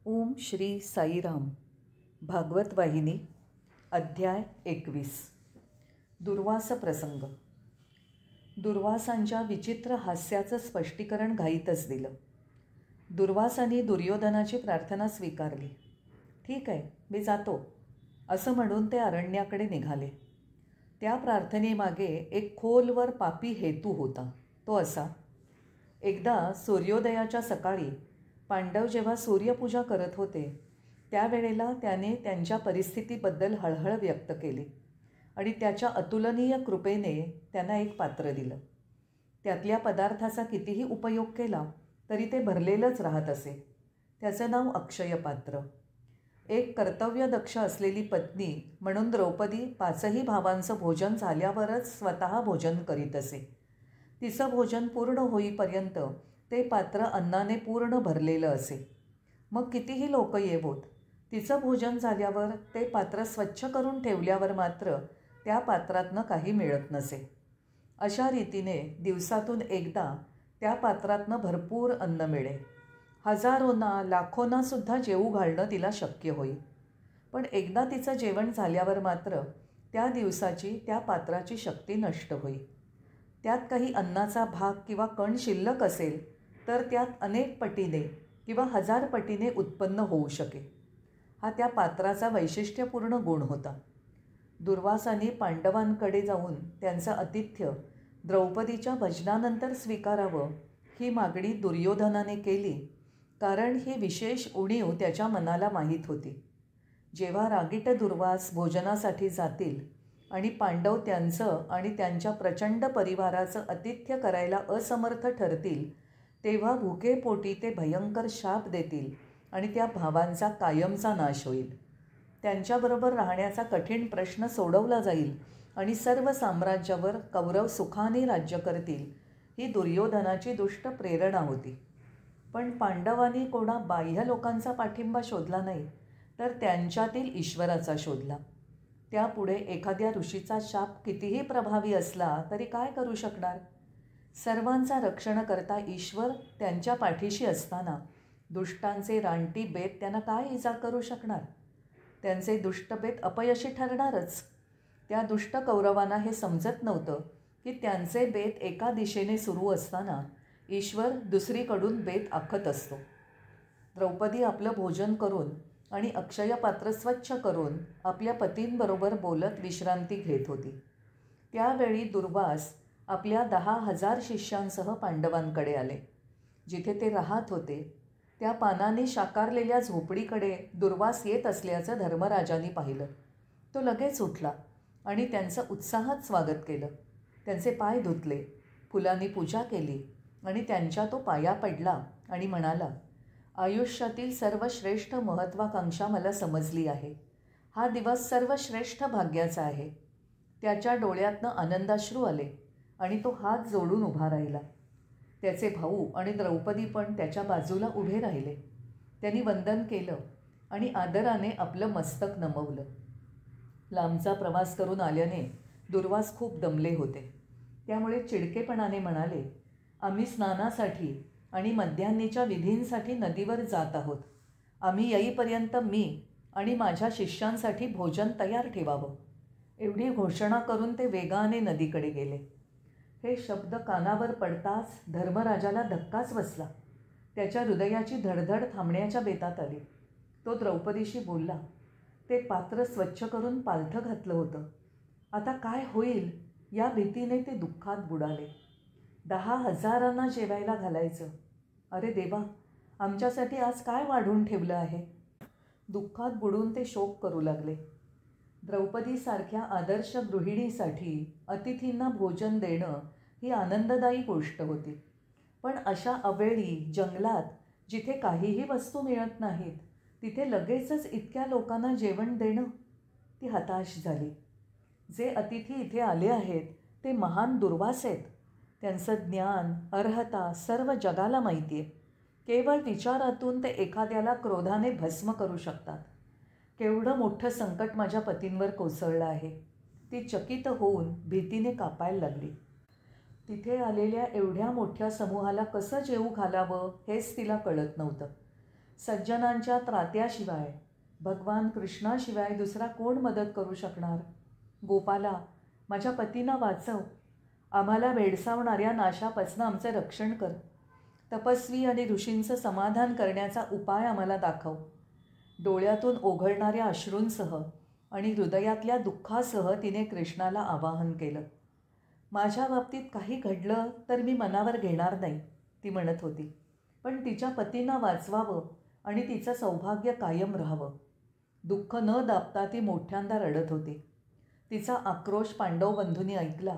ओम श्री साईराम. भागवत वाहिनी अध्याय 21. दुर्वास प्रसंग. दुर्वासांच्या विचित्र हास्याचं स्पष्टीकरण घाईतच दिलं. दुर्वासांनी दुर्योधनाची प्रार्थना स्वीकारली. ठीक आहे, मी जातो असं म्हणून ते अरण्याकडे निघाले. त्या प्रार्थनेमागे एक खोलवर पापी हेतू होता. तो असा: एकदा सूर्योदयाच्या सकाळी पांडव जेव्हा सूर्यपूजा करत होते त्यावेळेला त्याने त्यांच्या परिस्थितीबद्दल हळहळ व्यक्त केली आणि त्याच्या अतुलनीय कृपेने त्यांना एक पात्र दिलं. त्यातल्या पदार्थाचा कितीही उपयोग केला तरी ते भरलेलंच राहत असे. त्याचं नाव अक्षय पात्र. एक कर्तव्यदक्ष असलेली पत्नी म्हणून द्रौपदी 5ही भावांचं भोजन झाल्यावरच स्वतः भोजन करीत असे. तिचं भोजन पूर्ण होईपर्यंत ते पात्र अन्नाने पूर्ण भरलेलं असे. मग कितीही लोक येवोत, तिचं भोजन झाल्यावर ते पात्र स्वच्छ करून ठेवल्यावर मात्र त्या पात्रातनं काही मिळत नसे. अशा रीतीने दिवसातून एकदा त्या पात्रातनं भरपूर अन्न मिळे. हजारोंना लाखोंनासुद्धा जेवू घालणं तिला शक्य होई. पण एकदा तिचं जेवण झाल्यावर मात्र त्या दिवसाची त्या पात्राची शक्ती नष्ट होई. त्यात काही अन्नाचा भाग किंवा कण शिल्लक असेल तर त्यात अनेक पटीने किंवा 1000 पटीने उत्पन्न होऊ शके. हा त्या पात्राचा वैशिष्ट्यपूर्ण गुण होता. दुर्वासांनी पांडवांकडे जाऊन त्यांचं आतिथ्य द्रौपदीच्या भजनानंतर स्वीकारावं ही मागणी दुर्योधनाने केली, कारण ही विशेष उणीव त्याच्या मनाला माहीत होती. जेव्हा रागीट दुर्वास भोजनासाठी जातील आणि पांडव त्यांचं आणि त्यांच्या प्रचंड परिवाराचं आतिथ्य करायला असमर्थ ठरतील तेव्हा भुकेपोटी ते भयंकर शाप देतील आणि त्या भावांचा कायमचा नाश होईल. त्यांच्याबरोबर राहण्याचा कठीण प्रश्न सोडवला जाईल आणि सर्व साम्राज्यावर कौरव सुखाने राज्य करतील ही दुर्योधनाची दुष्ट प्रेरणा होती. पण पांडवांनी कोणा बाह्य लोकांचा पाठिंबा शोधला नाही, तर त्यांच्यातील ईश्वराचा शोधला. त्यापुढे एखाद्या ऋषीचा शाप कितीही प्रभावी असला तरी काय करू शकणार? सर्वांचा रक्षणकर्ता ईश्वर त्यांच्या पाठीशी असताना दुष्टांचे रानटी बेत त्यांना काय इजा करू शकणार? त्यांचे दुष्टबेत अपयशी ठरणारच. त्या दुष्ट कौरवांना हे समजत नव्हतं की त्यांचे बेत एका दिशेने सुरू असताना ईश्वर दुसरीकडून बेत आखत असतो. द्रौपदी आपलं भोजन करून आणि अक्षयपात्र स्वच्छ करून आपल्या पतींबरोबर बोलत विश्रांती घेत होती. त्यावेळी दुर्वास आपल्या 10,000 शिष्यांसह पांडवांकडे आले. जिथे ते राहत होते त्या पानाने शाकारलेल्या झोपडीकडे दुर्वास येत असल्याचं धर्मराजांनी पाहिलं. तो लगेच उठला आणि त्यांचं उत्साहात स्वागत केलं. त्यांचे पाय धुतले, फुलांनी पूजा केली आणि त्यांच्या तो पाया पडला आणि म्हणाला, आयुष्यातील सर्वश्रेष्ठ महत्त्वाकांक्षा मला समजली आहे. हा दिवस सर्वश्रेष्ठ भाग्याचा आहे. त्याच्या डोळ्यातनं आनंदाश्रू आले आणि तो हात जोडून उभा राहिला. त्याचे भाऊ आणि द्रौपदी पण त्याच्या बाजूला उभे राहिले. त्यांनी वंदन केलं आणि आदराने आपलं मस्तक नमवलं. लांबचा प्रवास करून आल्याने दुर्वास खूप दमले होते. त्यामुळे चिडकेपणाने म्हणाले, आम्ही स्नानासाठी आणि मध्यान्नीच्या विधींसाठी नदीवर जात आहोत. आम्ही येईपर्यंत मी आणि माझ्या शिष्यांसाठी भोजन तयार ठेवावं. एवढी घोषणा करून ते वेगाने नदीकडे गेले. हे शब्द कानावर पडताच धर्मराजाला धक्काच बसला. त्याच्या हृदयाची धडधड थांबण्याच्या बेतात आली. तो द्रौपदीशी बोलला, ते पात्र स्वच्छ करून पालथं घातलं होतं. आता काय होईल या भीतीने ते दुःखात बुडाले. 10,000 जेवायला घालायचं. अरे देवा, आमच्यासाठी आज काय वाढून ठेवलं आहे? दुःखात बुडून ते शोक करू लागले. द्रौपदीसारख्या आदर्श गृहिणीसाठी अतिथींना भोजन देणं ही आनंददायी गोष्ट होती. पण अशा अवेळी जंगलात जिथे काहीही वस्तू मिळत नाहीत तिथे लगेचच इतक्या लोकांना जेवण देणं, ती हताश झाली. जे अतिथी इथे आले आहेत ते महान दुर्वास आहेत. त्यांचं ज्ञान अर्हता सर्व जगाला माहिती आहे. केवळ विचारातून ते एखाद्याला क्रोधाने भस्म करू शकतात. केवढं मोठं संकट माझ्या पतींवर कोसळलं आहे. ती चकित होऊन भीतीने कापायला लागली. तिथे आलेल्या एवढ्या मोठ्या समूहाला कसं जेवू घालावं हेच तिला कळत नव्हतं. सज्जनांच्या त्रात्याशिवाय, भगवान कृष्णाशिवाय दुसरा कोण मदत करू शकणार? गोपाला, माझ्या पतींना वाचव. आम्हाला भेडसावणाऱ्या नाशापासून आमचे रक्षण कर. तपस्वी आणि ऋषींचं समाधान करण्याचा उपाय आम्हाला दाखव. डोळ्यातून ओघळणाऱ्या अश्रूंसह आणि हृदयातल्या दुःखासह तिने कृष्णाला आवाहन केलं. माझ्या बाबतीत काही घडलं तर मी मनावर घेणार नाही, ती म्हणत होती. पण तिच्या पतींना वाचवावं आणि तिचं सौभाग्य कायम राहावं. दुःख न दाबता ती मोठ्यांदा रडत होती. तिचा आक्रोश पांडव बंधूंनी ऐकला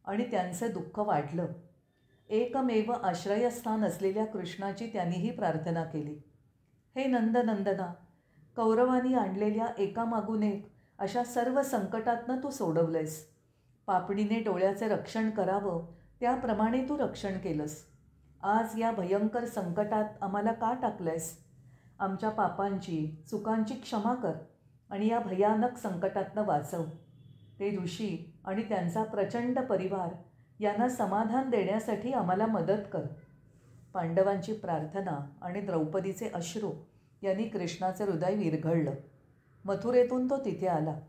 आणि त्यांचं दुःख वाढलं. एकमेव आश्रयस्थान असलेल्या कृष्णाची त्यांनीही प्रार्थना केली. हे नंदनंदना, कौरवांनी आणलेल्या एकामागून एक अशा सर्व संकटातनं तू सोडवलंयस. पापणीने डोळ्याचे रक्षण करावं त्याप्रमाणे तू रक्षण केलंस. आज या भयंकर संकटात आम्हाला का टाकलंयस? आमच्या पापांची, चुकांची क्षमा कर आणि या भयानक संकटातनं वाचव. ते ऋषी आणि त्यांचा प्रचंड परिवार यांना समाधान देण्यासाठी आम्हाला मदत कर. पांडवांची प्रार्थना आणि द्रौपदीचे अश्रू यांनी कृष्णाचं हृदय विरघळलं. मथुरेतून तो तिथे आला.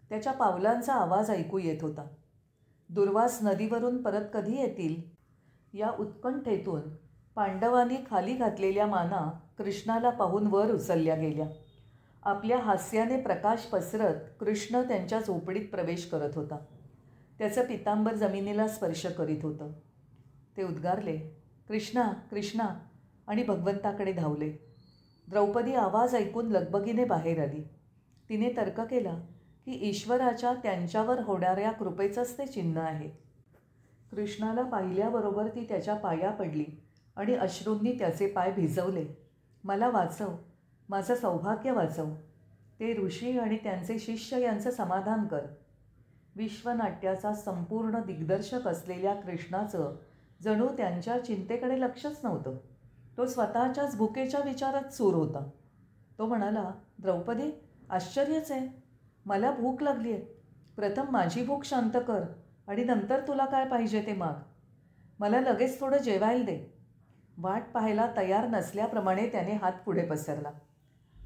त्याच्या पावलांचा आवाज ऐकू येत होता. दुर्वास नदीवरून परत कधी येतील या उत्कंठेतून पांडवांनी खाली घातलेल्या माना कृष्णाला पाहून वर उचलल्या गेल्या. आपल्या हास्याने प्रकाश पसरत कृष्ण त्यांच्या झोपडीत प्रवेश करत होता. त्याचं पितांबर जमिनीला स्पर्श करीत होतं. ते उद्गारले, कृष्णा कृष्णा, आणि भगवंताकडे धावले. द्रौपदी आवाज ऐकून लगबगीने बाहेर आली. तिने तर्क केला की ईश्वराच्या त्यांच्यावर होणाऱ्या कृपेचंच ते चिन्ह आहे. कृष्णाला पाहिल्याबरोबर ती त्याच्या पाया पडली आणि अश्रूंनी त्याचे पाय भिजवले. मला वाचव, माझं सौभाग्य वाचव. ते ऋषी आणि त्यांचे शिष्य यांचं समाधान कर. विश्वनाट्याचा संपूर्ण दिग्दर्शक असलेल्या कृष्णाचं जणू त्यांच्या चिंतेकडे लक्षच नव्हतं. तो स्वतःच्याच भुकेच्या विचारात चूर होता. तो म्हणाला, द्रौपदी, आश्चर्यच आहे. मला भूक लागली आहे. प्रथम माझी भूक शांत कर आणि नंतर तुला काय पाहिजे ते माग. मला लगेच थोडं जेवायला दे. वाट पाहायला तयार नसल्याप्रमाणे त्याने हात पुढे पसरला.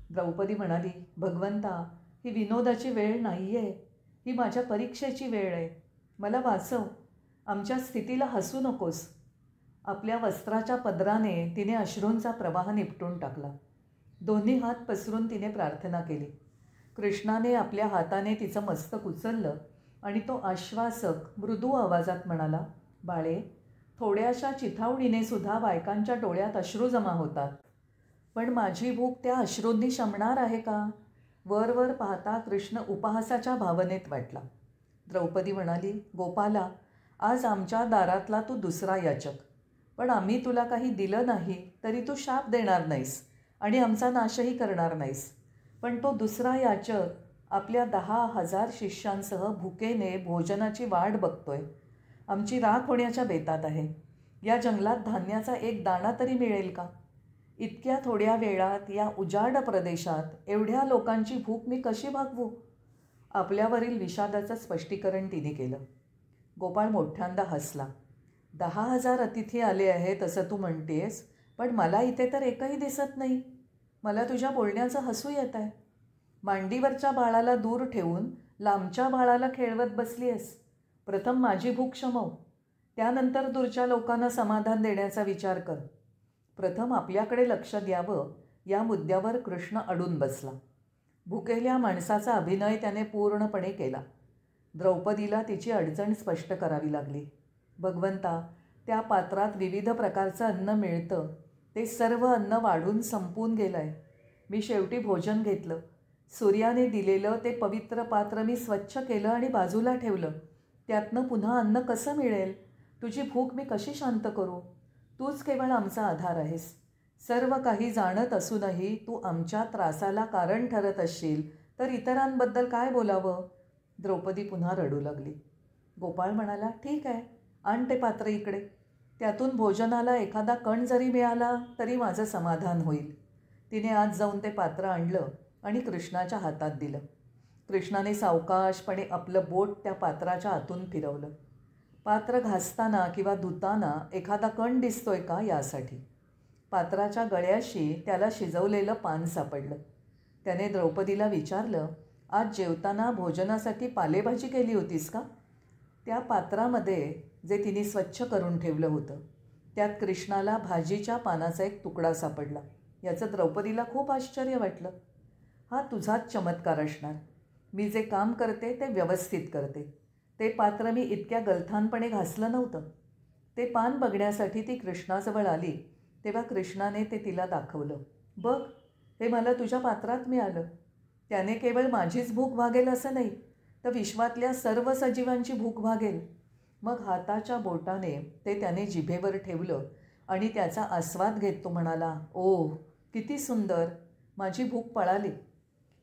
द्रौपदी म्हणाली, भगवंता, ही विनोदाची वेळ नाही आहे. ही माझ्या परीक्षेची वेळ आहे. मला वाचव. आमच्या स्थितीला हसू नकोस. आपल्या वस्त्राच्या पदराने तिने अश्रूंचा प्रवाह निपटून टाकला. दोन्ही हात पसरून तिने प्रार्थना केली. कृष्णाने आपल्या हाताने तिचं मस्तक उचललं आणि तो आश्वासक मृदू आवाजात म्हणाला, बाळे, थोड्याशा चिथावणीने सुद्धा बायकांच्या डोळ्यात अश्रू जमा होतात. पण माझी भूक त्या अश्रूंनी शमणार आहे का? वर पाहता कृष्ण उपहासाच्या भावनेत वाटला. द्रौपदी म्हणाली, गोपाला, आज आमच्या दारातला तू दुसरा याचक. पण आम्ही तुला काही दिलं नाही तरी तू शाप देणार नाहीस आणि आमचा नाशही करणार नाहीस. पण तो दुसरा याचक आपल्या 10,000 शिष्यांसह भुकेने भोजनाची वाट बघतोय. आमची राख होण्याच्या बेतात आहे. या जंगलात धान्याचा एक दाणा तरी मिळेल का? इतक्या थोड्या वेळात या उजाड प्रदेशात एवढ्या लोकांची भूक मी कशी भागवू? आपल्यावरील विषादाचं स्पष्टीकरण तिने केलं. गोपाळ मोठ्यांदा हसला. 10,000 अतिथी आले आहेत असं तू म्हणतेस, पण मला इथे तर एकही दिसत नाही. मला तुझ्या बोलण्याचं हसू येत आहे. मांडीवरच्या बाळाला दूर ठेवून लांबच्या बाळाला खेळवत बसली आहेस. प्रथम माझी भूक शमव, त्यानंतर दूरच्या लोकांना समाधान देण्याचा विचार कर. प्रथम आपल्याकडे लक्ष द्यावं या मुद्द्यावर कृष्ण अडून बसला. भुकेल्या माणसाचा अभिनय त्याने पूर्णपणे केला. द्रौपदीला तिची अडचण स्पष्ट करावी लागली. भगवंता, त्या पात्रात विविध प्रकारचं अन्न मिळतं. ते सर्व अन्न वाढून संपून गेलं आहे. मी शेवटी भोजन घेतलं. सूर्याने दिलेलं ते पवित्र पात्र मी स्वच्छ केलं आणि बाजूला ठेवलं. त्यातनं पुन्हा अन्न कसं मिळेल? तुझी भूक मी कशी शांत करू? तूच केवळ आमचा आधार आहेस. सर्व काही जाणत असूनही तू आमच्या त्रासाला कारण ठरत असशील तर इतरांबद्दल काय बोलावं? द्रौपदी पुन्हा रडू लागली. गोपाळ म्हणाला, ठीक आहे, आण ते पात्र इकडे. त्यातून भोजनाला एखादा कण जरी मिळाला तरी माझं समाधान होईल. तिने आत जाऊन ते पात्र आणलं आणि कृष्णाच्या हातात दिलं. कृष्णाने सावकाशपणे आपलं बोट त्या पात्राच्या आतून फिरवलं. पात्र घासताना किंवा धुताना एखादा कण दिसतोय का यासाठी. पात्राच्या गळ्याशी त्याला शिजवलेलं पान सापडलं. त्याने द्रौपदीला विचारलं, आज जेवताना भोजनासाठी पालेभाजी केली होतीस का? त्या पात्रामध्ये जे तिने स्वच्छ करून ठेवलं होतं त्यात कृष्णाला भाजीच्या पानाचा एक तुकडा सापडला. याचं द्रौपदीला खूप आश्चर्य वाटलं. हा तुझाच चमत्कार असणार. मी जे काम करते ते व्यवस्थित करते. ते पात्र मी इतक्या गलथानपणे घासलं नव्हतं. ते पान बघण्यासाठी ती कृष्णाजवळ आली तेव्हा कृष्णाने ते तिला दाखवलं. बघ, हे मला तुझ्या पात्रात मिळालं. त्याने केवळ माझीच भूक भागेल असं नाही, तर विश्वातल्या सर्व सजीवांची भूक भागेल. मग हाताच्या बोटाने ते त्याने जिभेवर ठेवलं आणि त्याचा आस्वाद घेत तो म्हणाला, ओह किती सुंदर, माझी भूक पळाली.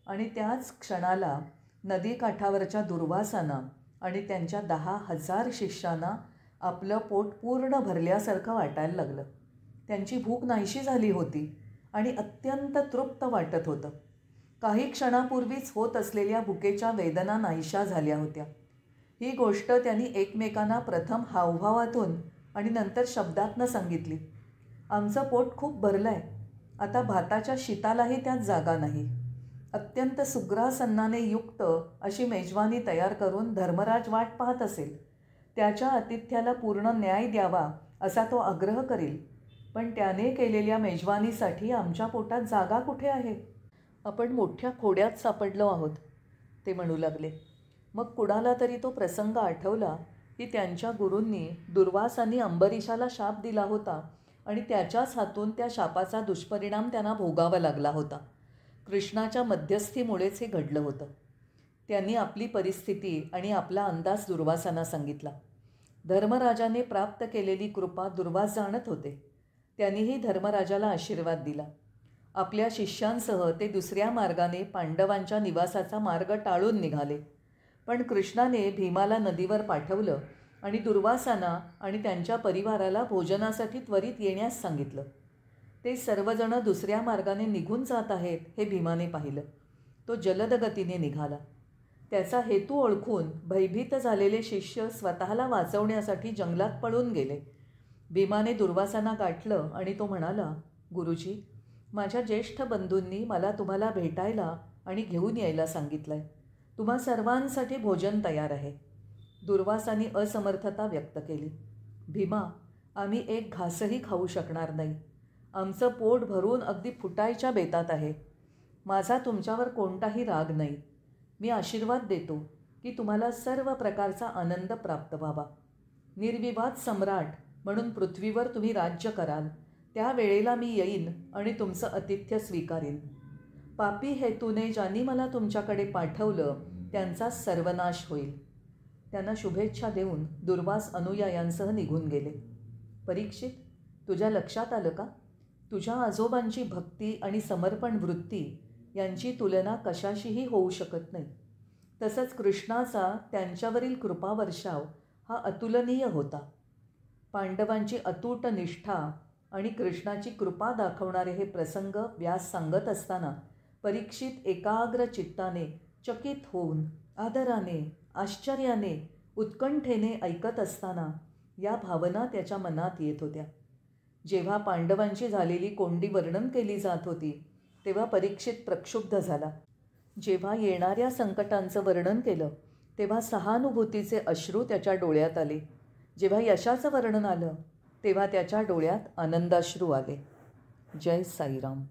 आणि त्याच क्षणाला नदीकाठावरच्या दुर्वासांना आणि त्यांच्या 10,000 शिष्यांना आपलं पोट पूर्ण भरल्यासारखं वाटायला लागलं. त्यांची भूक नाहीशी झाली होती आणि अत्यंत तृप्त वाटत होतं. काही क्षणापूर्वीच होत असलेल्या भुकेच्या वेदना नाहीशा झाल्या होत्या. ही गोष्ट त्यांनी एकमेकांना प्रथम हावभावातून आणि नंतर शब्दातनं सांगितली. आमचं पोट खूप भरलं आहे. आता भाताच्या शीतालाही त्यात जागा नाही. अत्यंत सुग्रास अन्नाने युक्त अशी मेजवानी तयार करून धर्मराज वाट पाहत असेल. त्याच्या आतिथ्याला पूर्ण न्याय द्यावा असा तो आग्रह करेल. पण त्याने केलेल्या मेजवानीसाठी आमच्या पोटात जागा कुठे आहे? आपण मोठ्या खोड्यात सापडलो आहोत, ते म्हणू लागले. मग कुणाला तरी तो प्रसंग आठवला की त्यांच्या गुरूंनी दुर्वासांनी अंबरीशाला शाप दिला होता आणि त्याच्याच हातून त्या शापाचा दुष्परिणाम त्यांना भोगावा लागला होता. कृष्णाच्या मध्यस्थीमुळेच हे घडलं होतं. त्यांनी आपली परिस्थिती आणि आपला अंदाज दुर्वासांना सांगितला. धर्मराजाने प्राप्त केलेली कृपा दुर्वास जाणत होते. त्यांनीही धर्मराजाला आशीर्वाद दिला. आपल्या शिष्यांसह ते दुसऱ्या मार्गाने पांडवांच्या निवासाचा मार्ग टाळून निघाले. पण कृष्णाने भीमाला नदीवर पाठवलं आणि दुर्वासांना आणि त्यांच्या परिवाराला भोजनासाठी त्वरित येण्यास सांगितलं. ते सर्वजण दुसऱ्या मार्गाने निघून जात आहेत हे भीमाने पाहिलं. तो जलद गतीने निघाला. त्याचा हेतू ओळखून भयभीत झालेले शिष्य स्वतःला वाचवण्यासाठी जंगलात पळून गेले. भीमाने दुर्वासांना गाठलं आणि तो म्हणाला, गुरुजी, माझ्या ज्येष्ठ बंधूंनी मला तुम्हाला भेटायला आणि घेऊन यायला सांगितलं आहे. तुम्हा सर्वांसाठी भोजन तयार आहे. दुर्वासांनी असमर्थता व्यक्त केली. भीमा, आम्ही एक घासही खाऊ शकणार नाही. आमचं पोट भरून अगदी फुटायच्या बेतात आहे. माझा तुमच्यावर कोणताही राग नाही. मी आशीर्वाद देतो की तुम्हाला सर्व प्रकारचा आनंद प्राप्त व्हावा. निर्विवाद सम्राट म्हणून पृथ्वीवर तुम्ही राज्य कराल. त्या वेळेला मी येईन आणि तुमचं आतिथ्य स्वीकारीन. पापी हेतूने ज्यांनी मला तुमच्याकडे पाठवलं त्यांचा सर्वनाश होईल. त्यांना शुभेच्छा देऊन दुर्वास अनुयायांसह निघून गेले. परीक्षित, तुझ्या लक्षात आलं का? तुझ्या आजोबांची भक्ती आणि समर्पण वृत्ती यांची तुलना कशाशीही होऊ शकत नाही. तसंच कृष्णाचा त्यांच्यावरील कृपावर्षाव हा अतुलनीय होता. पांडवांची अतूट निष्ठा आणि कृष्णाची कृपा दाखवणारे हे प्रसंग व्यास सांगत असताना परीक्षित एकाग्र चित्ताने, चकित होऊन, आदराने, आश्चर्याने, उत्कंठेने ऐकत असताना या भावना त्याच्या मनात येत होत्या. जेव्हा पांडवांची झालेली कोंडी वर्णन केली जात होती तेव्हा परीक्षित प्रक्षुब्ध झाला. जेव्हा येणाऱ्या संकटांचं वर्णन केलं तेव्हा सहानुभूतीचे अश्रू त्याच्या डोळ्यात आले. जेव्हा यशाचं वर्णन आलं तेव्हा त्याच्या डोळ्यात आनंदाश्रू आले. जय साईराम.